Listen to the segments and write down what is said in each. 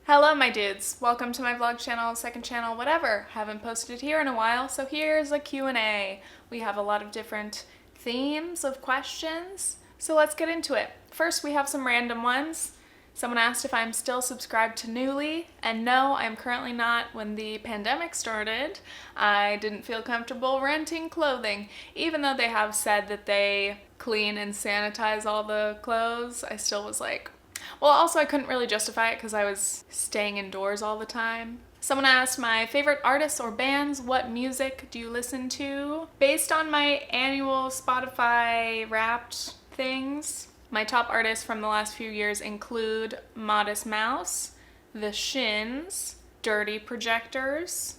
Hello my dudes, welcome to my vlog channel, second channel, whatever. Haven't posted here in a while, so here's a Q&A. We have a lot of different themes of questions, so let's get into it. First we have some random ones. Someone asked if I'm still subscribed to Nuuly, and no, I'm currently not. When the pandemic started, I didn't feel comfortable renting clothing. Even though they have said that they clean and sanitize all the clothes, I still was like, well, also I couldn't really justify it because I was staying indoors all the time. Someone asked my favorite artists or bands, what music do you listen to? Based on my annual Spotify Wrapped things, my top artists from the last few years include Modest Mouse, The Shins, Dirty Projectors,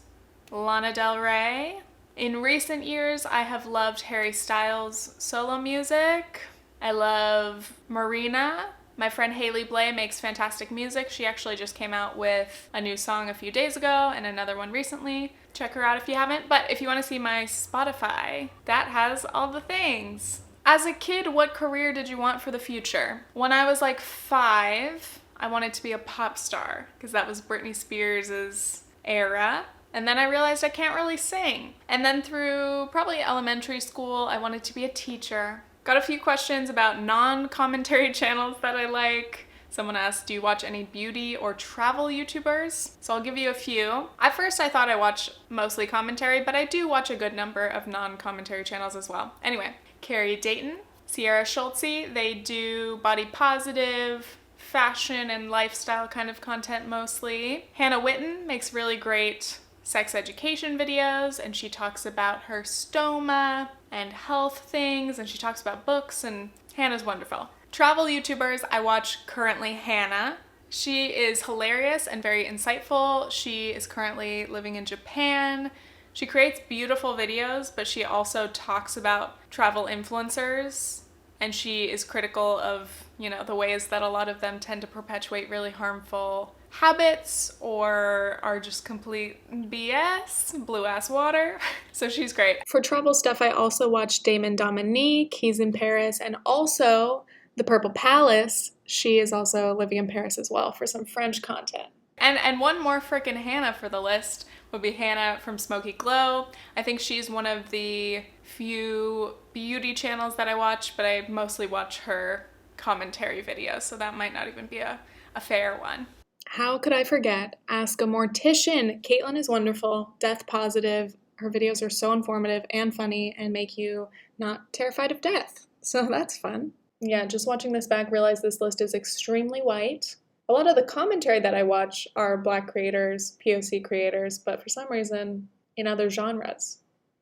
Lana Del Rey. In recent years, I have loved Harry Styles' solo music. I love Marina. My friend Haley Blay makes fantastic music. She actually just came out with a new song a few days ago and another one recently. Check her out if you haven't. But if you want to see my Spotify, that has all the things. As a kid, what career did you want for the future? When I was like 5, I wanted to be a pop star because that was Britney Spears' era. And then I realized I can't really sing. And then through probably elementary school, I wanted to be a teacher. Got a few questions about non-commentary channels that I like. Someone asked, do you watch any beauty or travel YouTubers? So I'll give you a few. At first I thought I watched mostly commentary, but I do watch a good number of non-commentary channels as well. Anyway, Carrie Dayton, Sierra Schultze, they do body positive, fashion and lifestyle kind of content mostly. Hannah Witten makes really great sex education videos, and she talks about her stoma and health things, and she talks about books, and Hannah's wonderful. Travel YouTubers, I watch currently Hannah. She is hilarious and very insightful. She is currently living in Japan. She creates beautiful videos, but she also talks about travel influencers, and she is critical of, the ways that a lot of them tend to perpetuate really harmful habits or are just complete BS, blue ass water. So she's great. For travel stuff, I also watch Damon Dominique. He's in Paris, and also The Purple Palace. She is also living in Paris as well for some French content. And one more frickin' Hannah for the list would be Hannah from Smoky Glow. I think she's one of the few beauty channels that I watch, but I mostly watch her commentary videos, so that might not even be a fair one. How could I forget? Ask a Mortician. Caitlin is wonderful, death positive. Her videos are so informative and funny and make you not terrified of death. So that's fun. Yeah, just watching this back, realize this list is extremely white. A lot of the commentary that I watch are Black creators, POC creators, but for some reason in other genres.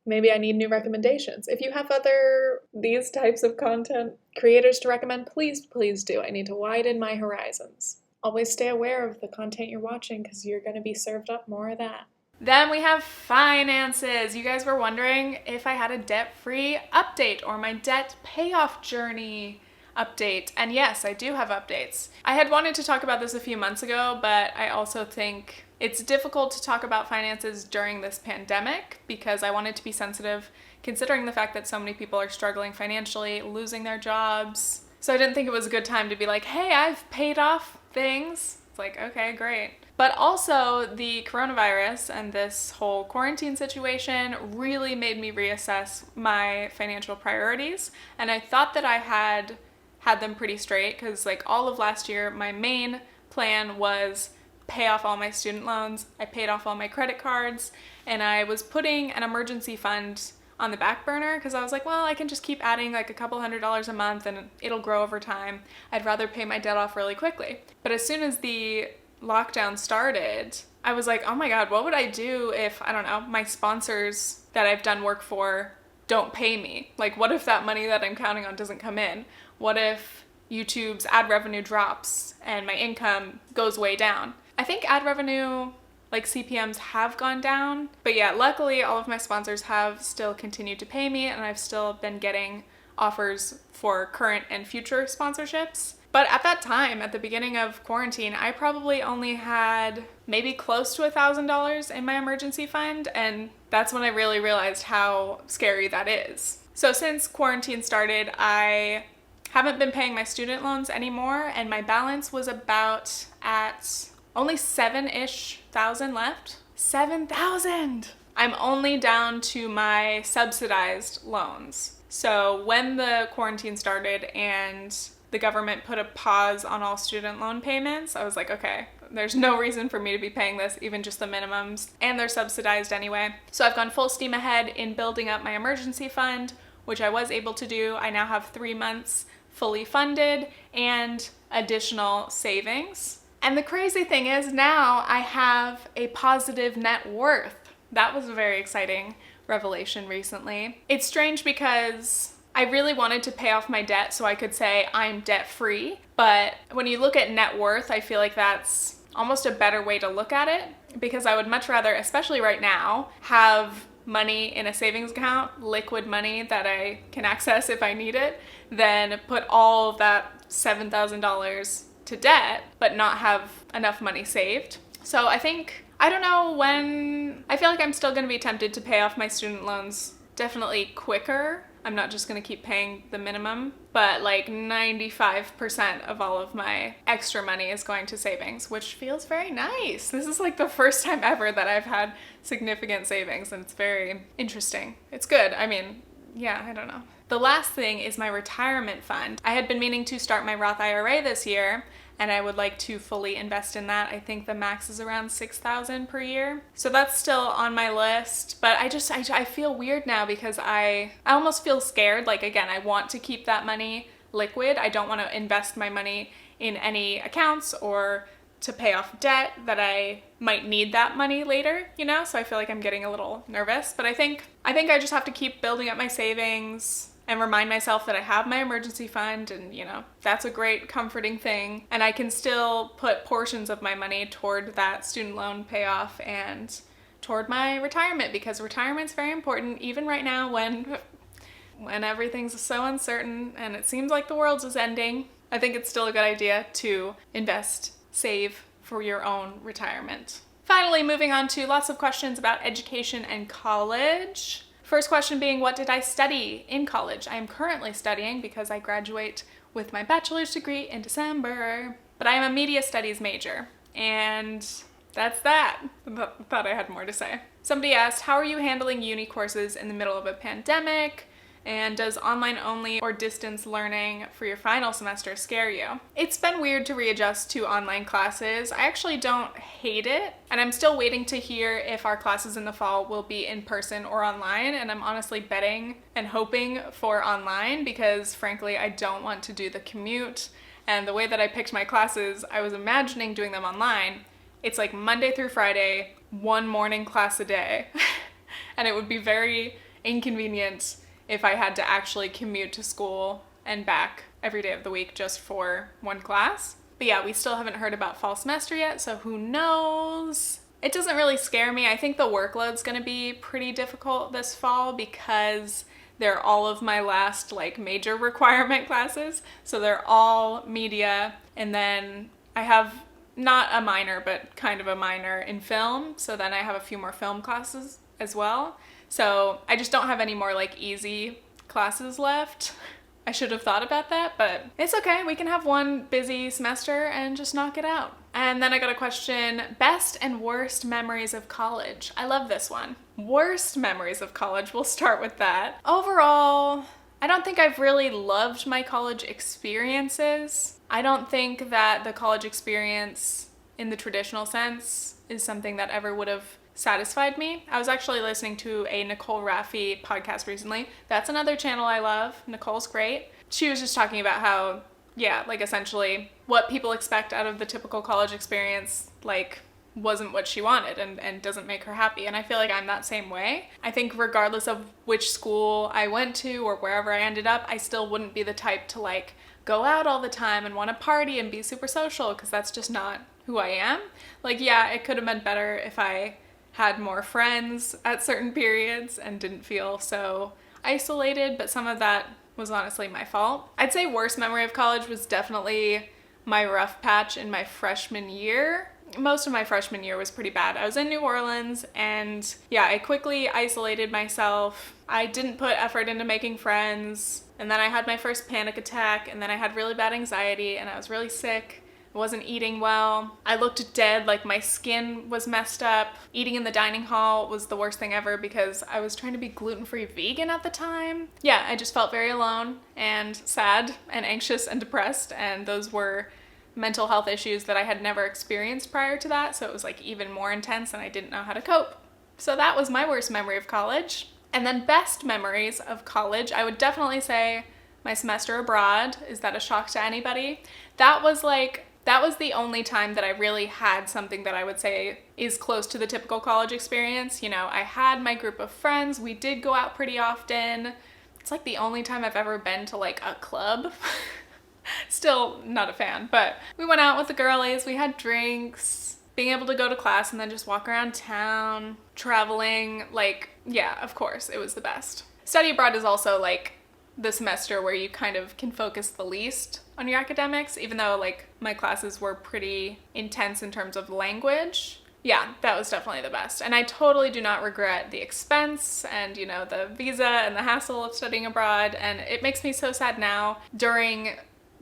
Maybe I need new recommendations. If you have these types of content creators to recommend, please do. I need to widen my horizons. Always stay aware of the content you're watching because you're going to be served up more of that. Then we have finances. You guys were wondering if I had a debt-free update or my debt payoff journey update. And yes, I do have updates. I had wanted to talk about this a few months ago, but I also think it's difficult to talk about finances during this pandemic because I wanted to be sensitive considering the fact that so many people are struggling financially, losing their jobs. So I didn't think it was a good time to be like, hey, I've paid off things. It's like, okay, great. But also the coronavirus and this whole quarantine situation really made me reassess my financial priorities. And I thought that I had them pretty straight because like all of last year, my main plan was pay off all my student loans. I paid off all my credit cards, and I was putting an emergency fund on the back burner because I was like, well, I can just keep adding like a couple $100s a month and it'll grow over time. I'd rather pay my debt off really quickly. But as soon as the lockdown started, I was like, oh my God, what would I do if, I don't know, my sponsors that I've done work for don't pay me? Like, what if that money that I'm counting on doesn't come in? What if YouTube's ad revenue drops and my income goes way down? I think ad revenue, like CPMs, have gone down. But yeah, luckily all of my sponsors have still continued to pay me, and I've still been getting offers for current and future sponsorships. But at that time, at the beginning of quarantine, I probably only had maybe close to $1,000 in my emergency fund, and that's when I really realized how scary that is. So since quarantine started, I haven't been paying my student loans anymore, and my balance was about at only 7-ish thousand left. 7,000! I'm only down to my subsidized loans. So when the quarantine started and the government put a pause on all student loan payments, I was like, okay, there's no reason for me to be paying this, even just the minimums, and they're subsidized anyway. So I've gone full steam ahead in building up my emergency fund, which I was able to do. I now have 3 months fully funded and additional savings. And the crazy thing is now I have a positive net worth. That was a very exciting revelation recently. It's strange because I really wanted to pay off my debt so I could say I'm debt free. But when you look at net worth, I feel like that's almost a better way to look at it, because I would much rather, especially right now, have money in a savings account, liquid money that I can access if I need it, than put all of that $7,000 to debt but not have enough money saved. So I don't know when, I feel like I'm still going to be tempted to pay off my student loans definitely quicker. I'm not just going to keep paying the minimum, but like 95% of all of my extra money is going to savings, which feels very nice. This is like the first time ever that I've had significant savings, and it's very interesting. It's good. I mean, yeah, I don't know. The last thing is my retirement fund. I had been meaning to start my Roth IRA this year, and I would like to fully invest in that. I think the max is around $6,000 per year. So that's still on my list, but I feel weird now because I almost feel scared. Like, again, I want to keep that money liquid. I don't want to invest my money in any accounts or to pay off debt that I might need that money later, you know? So I feel like I'm getting a little nervous, but I think I just have to keep building up my savings and remind myself that I have my emergency fund, and you know, that's a great comforting thing. And I can still put portions of my money toward that student loan payoff and toward my retirement, because retirement's very important even right now when everything's so uncertain and it seems like the world's is ending. I think it's still a good idea to invest, save for your own retirement. Finally, moving on to lots of questions about education and college. First question being, what did I study in college? I am currently studying because I graduate with my bachelor's degree in December, but I am a media studies major, and that's that. Thought I had more to say. Somebody asked, how are you handling uni courses in the middle of a pandemic? And does online only or distance learning for your final semester scare you? It's been weird to readjust to online classes. I actually don't hate it, and I'm still waiting to hear if our classes in the fall will be in person or online, and I'm honestly betting and hoping for online because frankly I don't want to do the commute. And the way that I picked my classes, I was imagining doing them online. It's like Monday through Friday, one morning class a day. And it would be very inconvenient if I had to actually commute to school and back every day of the week just for one class. But yeah, we still haven't heard about fall semester yet, so who knows? It doesn't really scare me. I think the workload's gonna be pretty difficult this fall because they're all of my last like major requirement classes. So they're all media, and then I have not a minor, but kind of a minor in film. So then I have a few more film classes as well. So I just don't have any more like easy classes left. I should have thought about that, but it's okay. We can have one busy semester and just knock it out. And then I got a question, best and worst memories of college. I love this one. Worst memories of college, we'll start with that. Overall, I don't think I've really loved my college experiences. I don't think that the college experience in the traditional sense is something that ever would have satisfied me. I was actually listening to a Nicole Raffi podcast recently. That's another channel I love. Nicole's great. She was just talking about how, yeah, like essentially what people expect out of the typical college experience, like, wasn't what she wanted and doesn't make her happy. And I feel like I'm that same way. I think regardless of which school I went to or wherever I ended up, I still wouldn't be the type to like go out all the time and want to party and be super social, because that's just not who I am. Like, yeah, it could have been better if I had more friends at certain periods and didn't feel so isolated, but some of that was honestly my fault. I'd say worst memory of college was definitely my rough patch in my freshman year. Most of my freshman year was pretty bad. I was in New Orleans, and yeah, I quickly isolated myself. I didn't put effort into making friends, and then I had my first panic attack, and then I had really bad anxiety, and I was really sick I wasn't eating well. I looked dead, like my skin was messed up. Eating in the dining hall was the worst thing ever because I was trying to be gluten-free vegan at the time. Yeah, I just felt very alone and sad and anxious and depressed, and those were mental health issues that I had never experienced prior to that, so it was like even more intense and I didn't know how to cope. So that was my worst memory of college. And then best memories of college, I would definitely say my semester abroad. Is that a shock to anybody? That was the only time that I really had something that I would say is close to the typical college experience. You know, I had my group of friends. We did go out pretty often. It's like the only time I've ever been to like a club. Still not a fan, but we went out with the girlies. We had drinks, being able to go to class and then just walk around town, traveling. Like, yeah, of course, it was the best. Study abroad is also like the semester where you kind of can focus the least on your academics, even though like my classes were pretty intense in terms of language. Yeah, that was definitely the best. And I totally do not regret the expense and, you know, the visa and the hassle of studying abroad. And it makes me so sad now during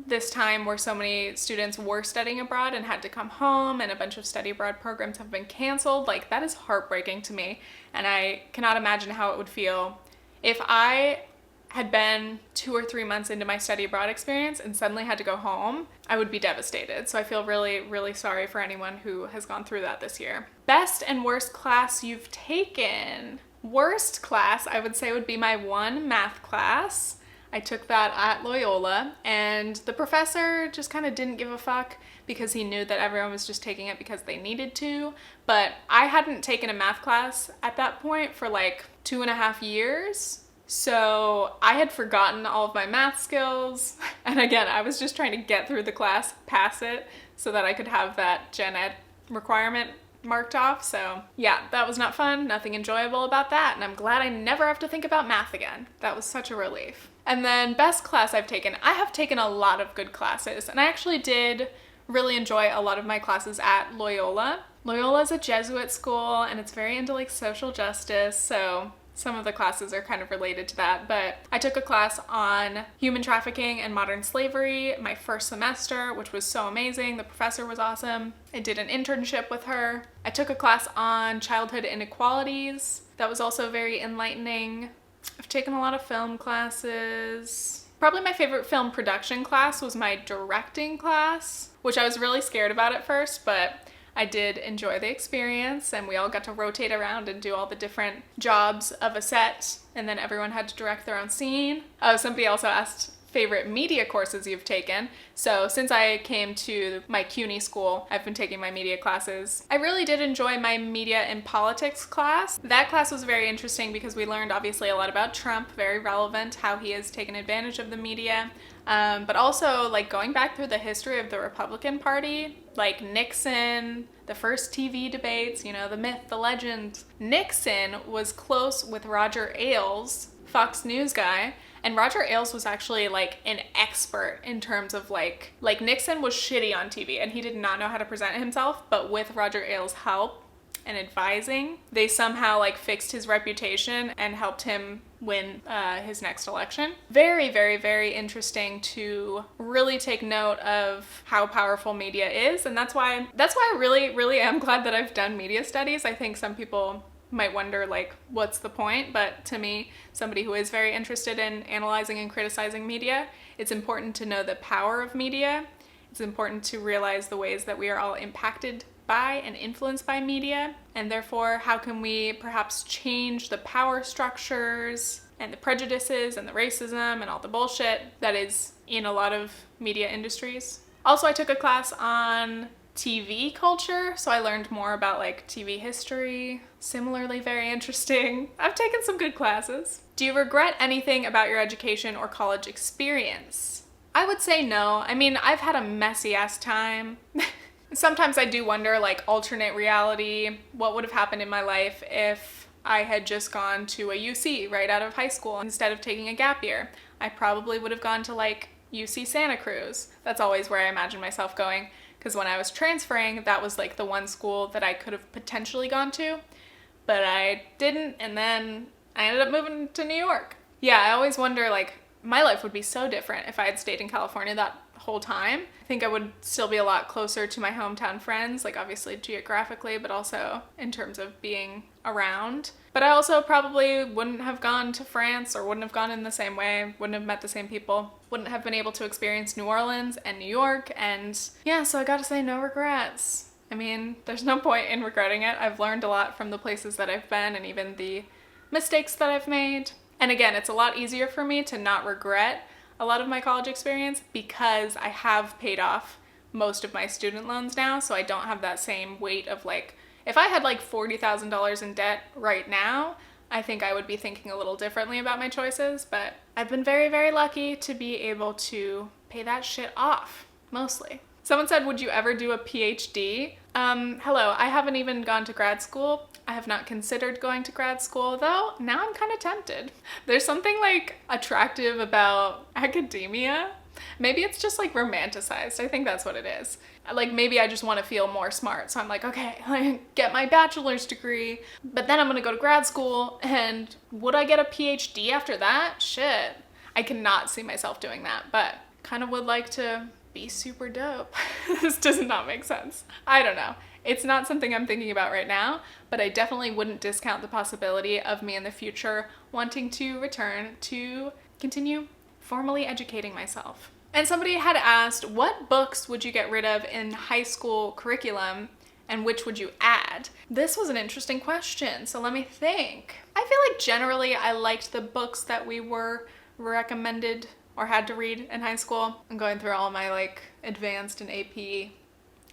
this time where so many students were studying abroad and had to come home and a bunch of study abroad programs have been canceled. Like, that is heartbreaking to me. And I cannot imagine how it would feel if I had been 2 or 3 months into my study abroad experience and suddenly had to go home. I would be devastated. So I feel really, really sorry for anyone who has gone through that this year. Best and worst class you've taken. Worst class, I would say, would be my one math class. I took that at Loyola, and the professor just kind of didn't give a fuck because he knew that everyone was just taking it because they needed to. But I hadn't taken a math class at that point for like 2.5 years. So I had forgotten all of my math skills. And again, I was just trying to get through the class, pass it, so that I could have that gen ed requirement marked off. So yeah, that was not fun, nothing enjoyable about that. And I'm glad I never have to think about math again. That was such a relief. And then best class I've taken. I have taken a lot of good classes, and I actually did really enjoy a lot of my classes at Loyola. Loyola is a Jesuit school, and it's very into like social justice, so some of the classes are kind of related to that. But I took a class on human trafficking and modern slavery my first semester, which was so amazing. The professor was awesome. I did an internship with her. I took a class on childhood inequalities. That was also very enlightening. I've taken a lot of film classes. Probably my favorite film production class was my directing class, which I was really scared about at first, but I did enjoy the experience, and we all got to rotate around and do all the different jobs of a set, and then everyone had to direct their own scene. Oh, somebody also asked favorite media courses you've taken. So since I came to my CUNY school, I've been taking my media classes. I really did enjoy my media and politics class. That class was very interesting because we learned obviously a lot about Trump, very relevant, how he has taken advantage of the media. But also like going back through the history of the Republican Party, like Nixon, the first TV debates, you know, the myth, the legend. Nixon was close with Roger Ailes, Fox News guy, and Roger Ailes was actually like an expert in terms of like Nixon was shitty on TV and he did not know how to present himself, but with Roger Ailes' help and advising, they somehow like fixed his reputation and helped him win his next election. Very, very, very interesting to really take note of how powerful media is, and that's why I really, really am glad that I've done media studies. I think some people might wonder like, what's the point? But to me, somebody who is very interested in analyzing and criticizing media, it's important to know the power of media. It's important to realize the ways that we are all impacted by and influenced by media, and therefore how can we perhaps change the power structures and the prejudices and the racism and all the bullshit that is in a lot of media industries. Also, I took a class on TV culture, so I learned more about like TV history. Similarly very interesting. I've taken some good classes. Do you regret anything about your education or college experience? I would say no. I mean, I've had a messy ass time. Sometimes I do wonder, like, alternate reality, what would have happened in my life if I had just gone to a UC right out of high school instead of taking a gap year. I probably would have gone to like UC Santa Cruz. That's always where I imagine myself going, because when I was transferring, that was like the one school that I could have potentially gone to, but I didn't, and then I ended up moving to New York. Yeah, I always wonder, like, my life would be so different if I had stayed in California that whole time. I think I would still be a lot closer to my hometown friends, like obviously geographically, but also in terms of being around. But I also probably wouldn't have gone to France, or wouldn't have gone in the same way, wouldn't have met the same people, wouldn't have been able to experience New Orleans and New York. And yeah, so I gotta say, no regrets. I mean, there's no point in regretting it. I've learned a lot from the places that I've been and even the mistakes that I've made. And again, it's a lot easier for me to not regret a lot of my college experience because I have paid off most of my student loans now, so I don't have that same weight of like, if I had like $40,000 in debt right now, I think I would be thinking a little differently about my choices, but I've been very, very lucky to be able to pay that shit off, mostly. Someone said, would you ever do a PhD? Hello, I haven't even gone to grad school. I have not considered going to grad school, though now I'm kind of tempted. There's something like attractive about academia. Maybe it's just like romanticized. I think that's what it is. Like maybe I just want to feel more smart. So I'm like, okay, I get my bachelor's degree, but then I'm going to go to grad school, and would I get a PhD after that? Shit. I cannot see myself doing that, but kind of would like to be super dope. This does not make sense. I don't know. It's not something I'm thinking about right now, but I definitely wouldn't discount the possibility of me in the future wanting to return to continue formally educating myself. And somebody had asked, what books would you get rid of in high school curriculum and which would you add? This was an interesting question, so let me think. I feel like generally I liked the books that we were recommended or had to read in high school. I'm going through all my like advanced and AP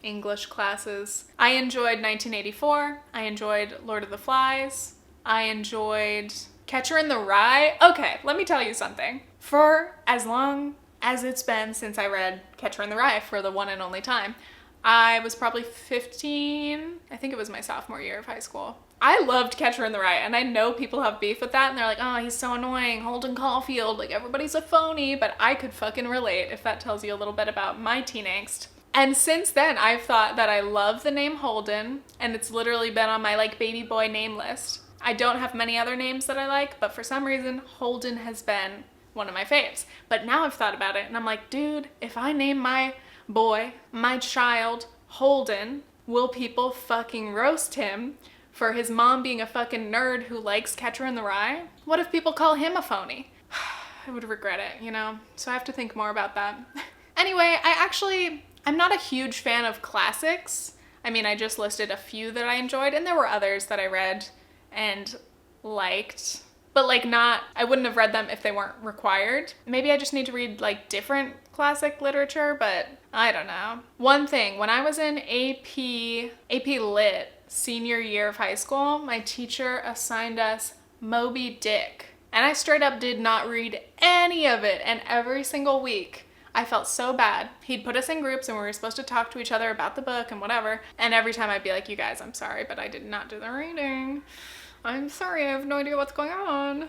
English classes. I enjoyed 1984. I enjoyed Lord of the Flies. I enjoyed Catcher in the Rye. Okay, let me tell you something. For as long as it's been since I read Catcher in the Rye for the one and only time, I was probably 15. I think it was my sophomore year of high school. I loved Catcher in the Rye, and I know people have beef with that, and they're like, oh, he's so annoying, Holden Caulfield, like everybody's a phony, but I could fucking relate if that tells you a little bit about my teen angst. And since then, I've thought that I love the name Holden, and it's literally been on my like baby boy name list. I don't have many other names that I like, but for some reason, Holden has been one of my faves. But now I've thought about it, and I'm like, dude, if I name my boy, my child, Holden, will people fucking roast him for his mom being a fucking nerd who likes Catcher in the Rye? What if people call him a phony? I would regret it, you know? So I have to think more about that. Anyway, I'm not a huge fan of classics. I mean, I just listed a few that I enjoyed, and there were others that I read and liked, but like I wouldn't have read them if they weren't required. Maybe I just need to read like different classic literature, but I don't know. One thing, when I was in AP Lit senior year of high school, my teacher assigned us Moby Dick, and I straight up did not read any of it, and every single week I felt so bad. He'd put us in groups and we were supposed to talk to each other about the book and whatever. And every time I'd be like, you guys, I'm sorry, but I did not do the reading. I'm sorry, I have no idea what's going on.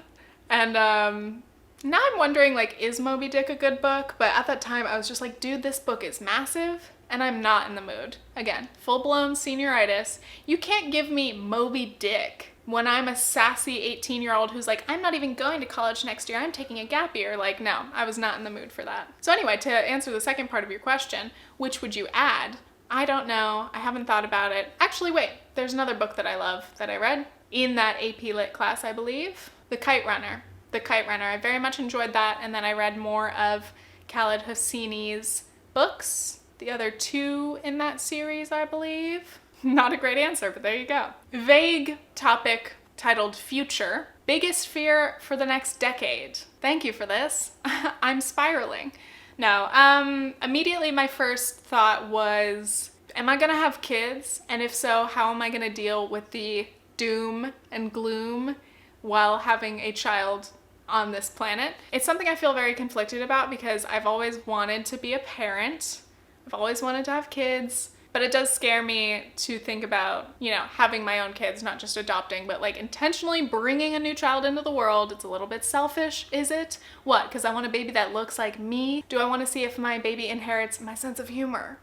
And now I'm wondering, like, is Moby Dick a good book? But at that time I was just like, dude, this book is massive and I'm not in the mood. Again, full-blown senioritis. You can't give me Moby Dick when I'm a sassy 18-year-old who's like, I'm not even going to college next year, I'm taking a gap year. Like, no, I was not in the mood for that. So anyway, to answer the second part of your question, which would you add? I don't know. I haven't thought about it. Actually, wait, there's another book that I love that I read in that AP Lit class, I believe. The Kite Runner. The Kite Runner. I very much enjoyed that, and then I read more of Khaled Hosseini's books, the other two in that series, I believe. Not a great answer, but there you go. Vague topic titled Future. Biggest fear for the next decade. Thank you for this. I'm spiraling. No, immediately my first thought was, am I gonna have kids? And if so, how am I gonna deal with the doom and gloom while having a child on this planet? It's something I feel very conflicted about because I've always wanted to be a parent. I've always wanted to have kids. But it does scare me to think about, you know, having my own kids, not just adopting, but like intentionally bringing a new child into the world. It's a little bit selfish, is it? What? Because I want a baby that looks like me? Do I want to see if my baby inherits my sense of humor?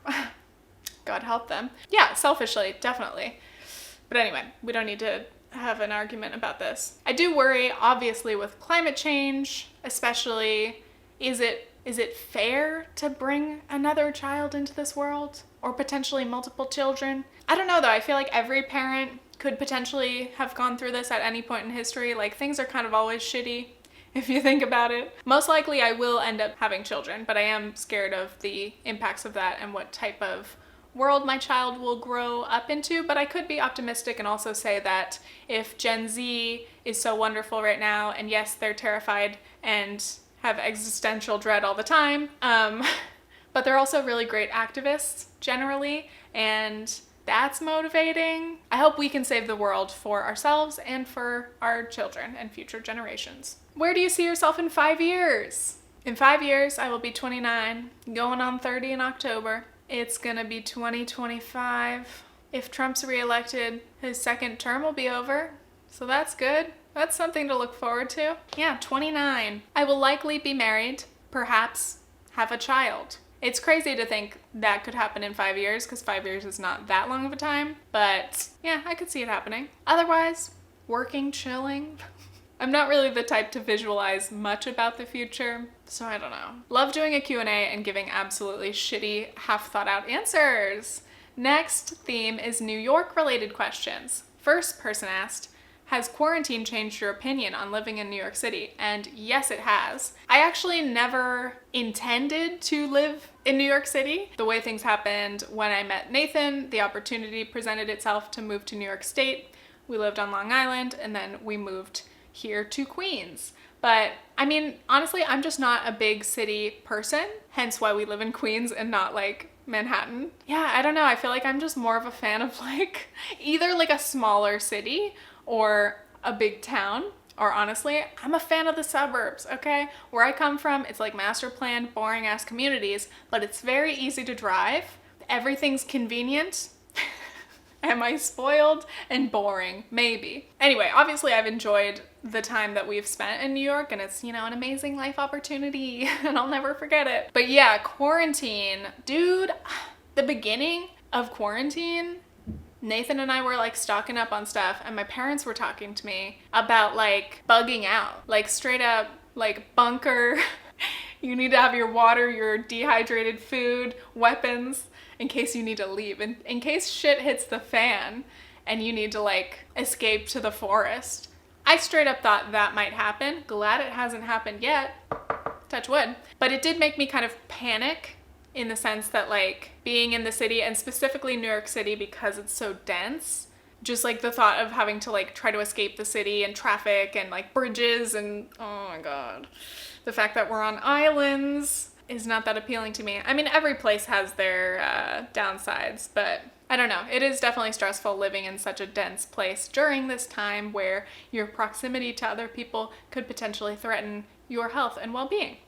God help them. Yeah, selfishly, definitely. But anyway, we don't need to have an argument about this. I do worry, obviously, with climate change, especially, is it Is it fair to bring another child into this world? Or potentially multiple children? I don't know though, I feel like every parent could potentially have gone through this at any point in history. Like, things are kind of always shitty if you think about it. Most likely I will end up having children, but I am scared of the impacts of that and what type of world my child will grow up into. But I could be optimistic and also say that if Gen Z is so wonderful right now, and yes, they're terrified and have existential dread all the time, but they're also really great activists generally, and that's motivating. I hope we can save the world for ourselves and for our children and future generations. Where do you see yourself in 5 years? In 5 years, I will be 29, going on 30 in October. It's gonna be 2025. If Trump's reelected, his second term will be over, so that's good. That's something to look forward to. Yeah, 29. I will likely be married, perhaps have a child. It's crazy to think that could happen in 5 years, because 5 years is not that long of a time, but yeah, I could see it happening. Otherwise, working, chilling. I'm not really the type to visualize much about the future, so I don't know. Love doing a Q&A and giving absolutely shitty, half thought out answers. Next theme is New York related questions. First person asked, has quarantine changed your opinion on living in New York City? And yes, it has. I actually never intended to live in New York City. The way things happened when I met Nathan, the opportunity presented itself to move to New York State. We lived on Long Island and then we moved here to Queens. But I mean, honestly, I'm just not a big city person, hence why we live in Queens and not like Manhattan. Yeah, I don't know. I feel like I'm just more of a fan of like either like a smaller city or a big town, or honestly, I'm a fan of the suburbs, okay? Where I come from, it's like master planned, boring ass communities, but it's very easy to drive. Everything's convenient. Am I spoiled and boring? Maybe. Anyway, obviously I've enjoyed the time that we've spent in New York, and it's, you know, an amazing life opportunity and I'll never forget it. But yeah, quarantine, dude, the beginning of quarantine, Nathan and I were like stocking up on stuff, and my parents were talking to me about like bugging out, like straight up like bunker. You need to have your water, your dehydrated food, weapons in case you need to leave, and in case shit hits the fan and you need to like escape to the forest. I straight up thought that might happen. Glad it hasn't happened yet. Touch wood. But it did make me kind of panic, in the sense that like being in the city, and specifically New York City because it's so dense, just like the thought of having to like try to escape the city and traffic and like bridges and oh my god, the fact that we're on islands is not that appealing to me. I mean, every place has their downsides, but I don't know. It is definitely stressful living in such a dense place during this time where your proximity to other people could potentially threaten your health and well-being.